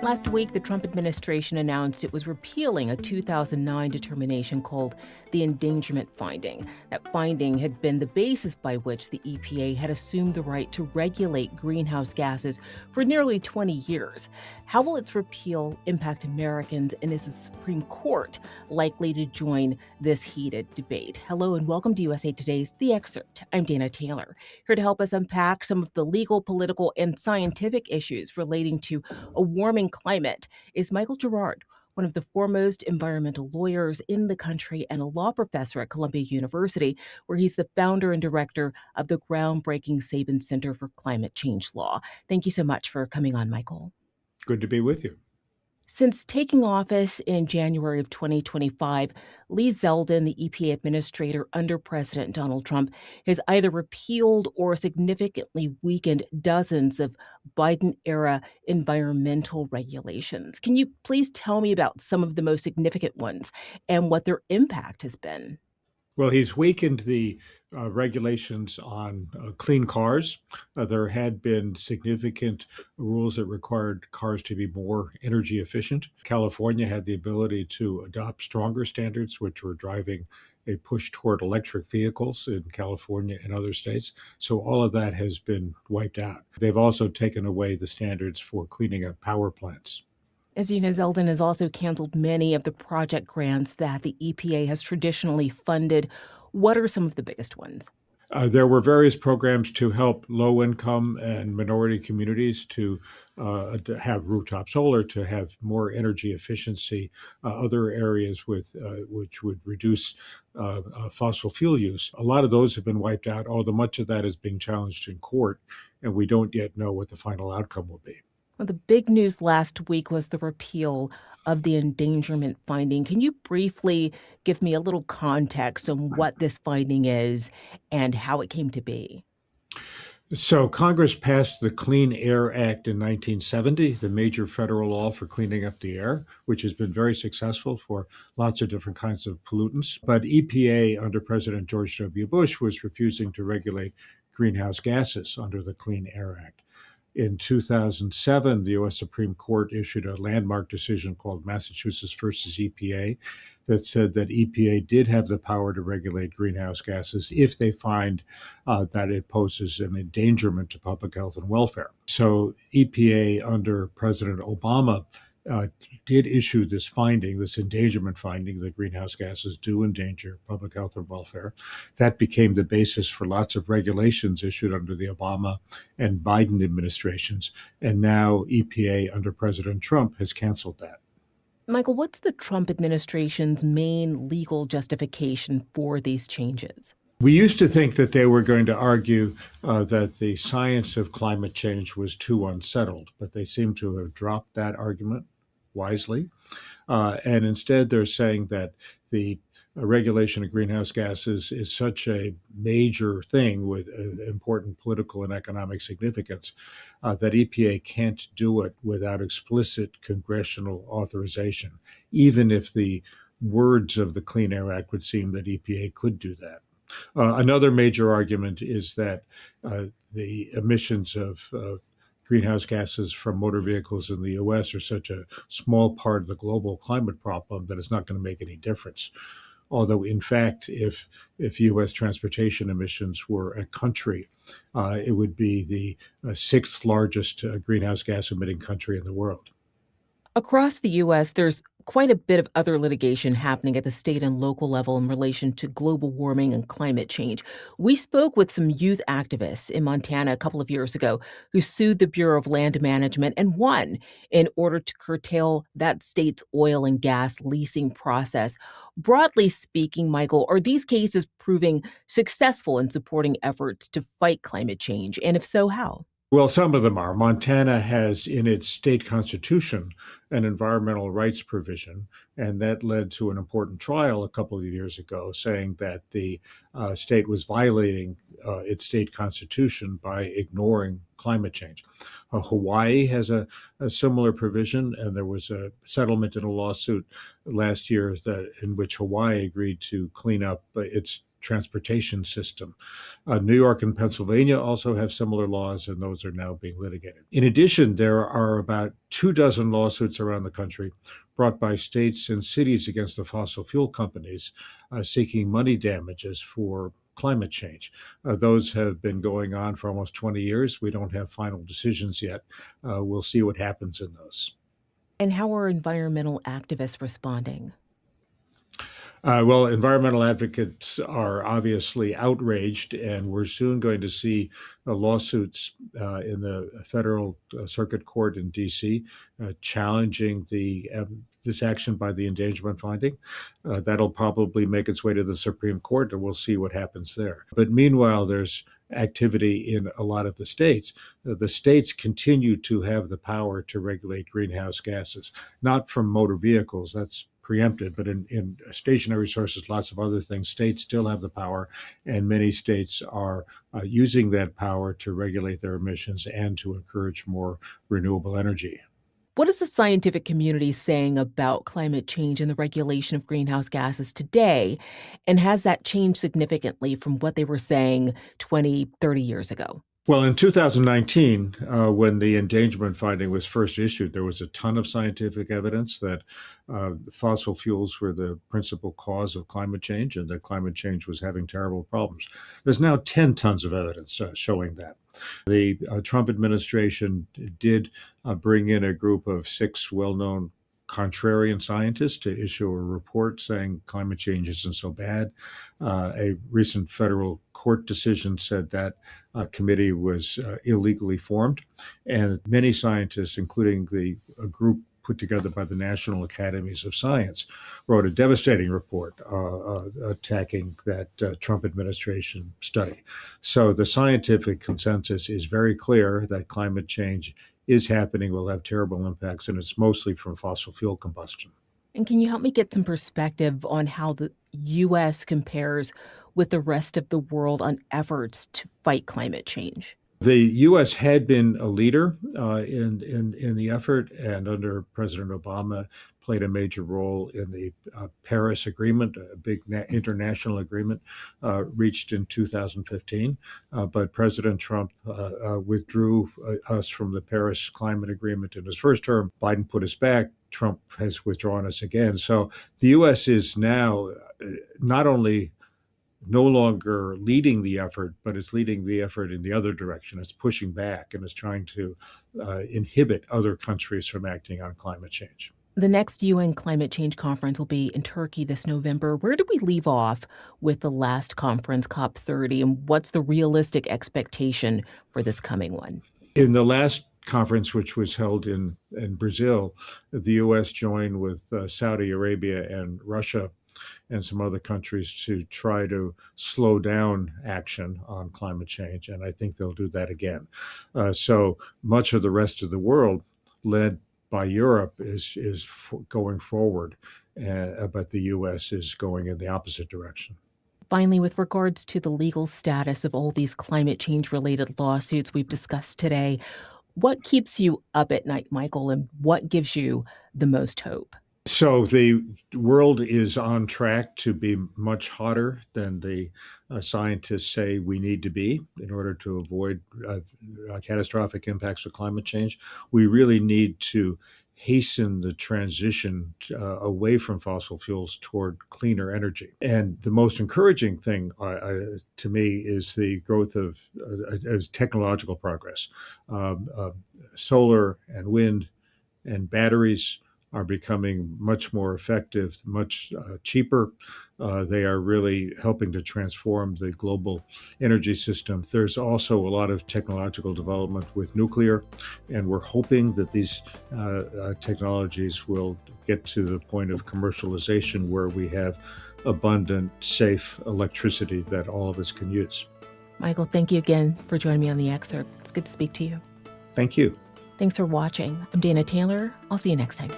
Last week, the Trump administration announced it was repealing a 2009 determination called the Endangerment finding. That finding had been the basis by which the EPA had assumed the right to regulate greenhouse gases for nearly 20 years. How will its repeal impact Americans, and is the Supreme Court likely to join this heated debate? Hello and welcome to USA Today's The Excerpt. I'm Dana Taylor, here to help us unpack some of the legal, political, and scientific issues relating to a warming climate is Michael Gerrard, one of the foremost environmental lawyers in the country and a law professor at Columbia University, where he's the founder and director of the groundbreaking Sabin Center for Climate Change Law. Thank you so much for coming on, Michael. Good to be with you. Since taking office in January of 2025, Lee Zeldin, the EPA administrator under President Donald Trump, has either repealed or significantly weakened dozens of Biden-era environmental regulations. Can you please tell me about some of the most significant ones and what their impact has been? Well, he's weakened the regulations on clean cars. There had been significant rules that required cars to be more energy efficient. California had the ability to adopt stronger standards, which were driving a push toward electric vehicles in California and other states. So all of that has been wiped out. They've also taken away the standards for cleaning up power plants. As you know, Zeldin has also canceled many of the project grants that the EPA has traditionally funded. What are some of the biggest ones? There were various programs to help low-income and minority communities to have rooftop solar, to have more energy efficiency, other areas with which would reduce fossil fuel use. A lot of those have been wiped out, although much of that is being challenged in court, and we don't yet know what the final outcome will be. Well, the big news last week was the repeal of the endangerment finding. Can you briefly give me a little context on what this finding is and how it came to be? So Congress passed the Clean Air Act in 1970, the major federal law for cleaning up the air, which has been very successful for lots of different kinds of pollutants. But EPA under President George W. Bush was refusing to regulate greenhouse gases under the Clean Air Act. In 2007, the U.S. Supreme Court issued a landmark decision called Massachusetts versus EPA that said that EPA did have the power to regulate greenhouse gases if they find that it poses an endangerment to public health and welfare. So EPA under President Obama did issue this finding, this endangerment finding, that greenhouse gases do endanger public health and welfare. That became the basis for lots of regulations issued under the Obama and Biden administrations. And now EPA under President Trump has canceled that. Michael, what's the Trump administration's main legal justification for these changes? We used to think that they were going to argue that the science of climate change was too unsettled, but they seem to have dropped that argument wisely. And instead, they're saying that the regulation of greenhouse gases is such a major thing with important political and economic significance that EPA can't do it without explicit congressional authorization, even if the words of the Clean Air Act would seem that EPA could do that. Another major argument is that the emissions of greenhouse gases from motor vehicles in the U.S. are such a small part of the global climate problem that it's not going to make any difference. Although, in fact, if U.S. transportation emissions were a country, it would be the sixth largest greenhouse gas emitting country in the world. Across the U.S., there's quite a bit of other litigation happening at the state and local level in relation to global warming and climate change. We spoke with some youth activists in Montana a couple of years ago who sued the Bureau of Land Management and won in order to curtail that state's oil and gas leasing process. Broadly speaking, Michael, are these cases proving successful in supporting efforts to fight climate change? And if so, how? Well, some of them are. Montana has in its state constitution an environmental rights provision, and that led to an important trial a couple of years ago saying that the state was violating its state constitution by ignoring climate change. Hawaii has a similar provision, and there was a settlement in a lawsuit last year in which Hawaii agreed to clean up its transportation system. New York and Pennsylvania also have similar laws, and those are now being litigated. In addition, there are about 24 lawsuits around the country brought by states and cities against the fossil fuel companies seeking money damages for climate change. Those have been going on for almost 20 years. We don't have final decisions yet. We'll see what happens in those. And how are environmental activists responding? Well, environmental advocates are obviously outraged, and we're soon going to see lawsuits in the federal circuit court in D.C. Challenging this action by the endangerment finding. That'll probably make its way to the Supreme Court, and we'll see what happens there. But meanwhile, there's activity in a lot of the states. The states continue to have the power to regulate greenhouse gases, not from motor vehicles. That's preempted, but in stationary sources, lots of other things, states still have the power, and many states are using that power to regulate their emissions and to encourage more renewable energy. What is the scientific community saying about climate change and the regulation of greenhouse gases today? And has that changed significantly from what they were saying 20, 30 years ago? Well, in 2019, when the endangerment finding was first issued, there was a ton of scientific evidence that fossil fuels were the principal cause of climate change and that climate change was having terrible problems. There's now 10 tons of evidence showing that. The Trump administration did bring in a group of 6 well-known contrarian scientists to issue a report saying climate change isn't so bad. A recent federal court decision said that committee was illegally formed. And many scientists, including a group put together by the National Academies of Science, wrote a devastating report attacking that Trump administration study. So the scientific consensus is very clear that climate change is happening, will have terrible impacts, and it's mostly from fossil fuel combustion. And can you help me get some perspective on how the U.S. compares with the rest of the world on efforts to fight climate change? The U.S. had been a leader in the effort, and under President Obama played a major role in the Paris Agreement, a big international agreement reached in 2015. But President Trump withdrew us from the Paris Climate Agreement in his first term. Biden put us back. Trump has withdrawn us again. So the U.S. is now not only no longer leading the effort, but it's leading the effort in the other direction. It's pushing back and it's trying to inhibit other countries from acting on climate change. The next UN climate change conference will be in Turkey this November. Where do we leave off with the last conference, COP30, and what's the realistic expectation for this coming one? In the last conference, which was held in Brazil, the U.S. joined with Saudi Arabia and Russia and some other countries to try to slow down action on climate change. And I think they'll do that again. So much of the rest of the world, led by Europe, is going forward, but the U.S. is going in the opposite direction. Finally, with regards to the legal status of all these climate change-related lawsuits we've discussed today, what keeps you up at night, Michael, and what gives you the most hope? So the world is on track to be much hotter than the scientists say we need to be in order to avoid catastrophic impacts of climate change. We really need to hasten the transition away from fossil fuels toward cleaner energy. And the most encouraging thing to me is the growth of technological progress. Solar and wind and batteries are becoming much more effective, much cheaper. They are really helping to transform the global energy system. There's also a lot of technological development with nuclear, and we're hoping that these technologies will get to the point of commercialization where we have abundant, safe electricity that all of us can use. Michael, thank you again for joining me on The Excerpt. It's good to speak to you. Thank you. Thanks for watching. I'm Dana Taylor. I'll see you next time.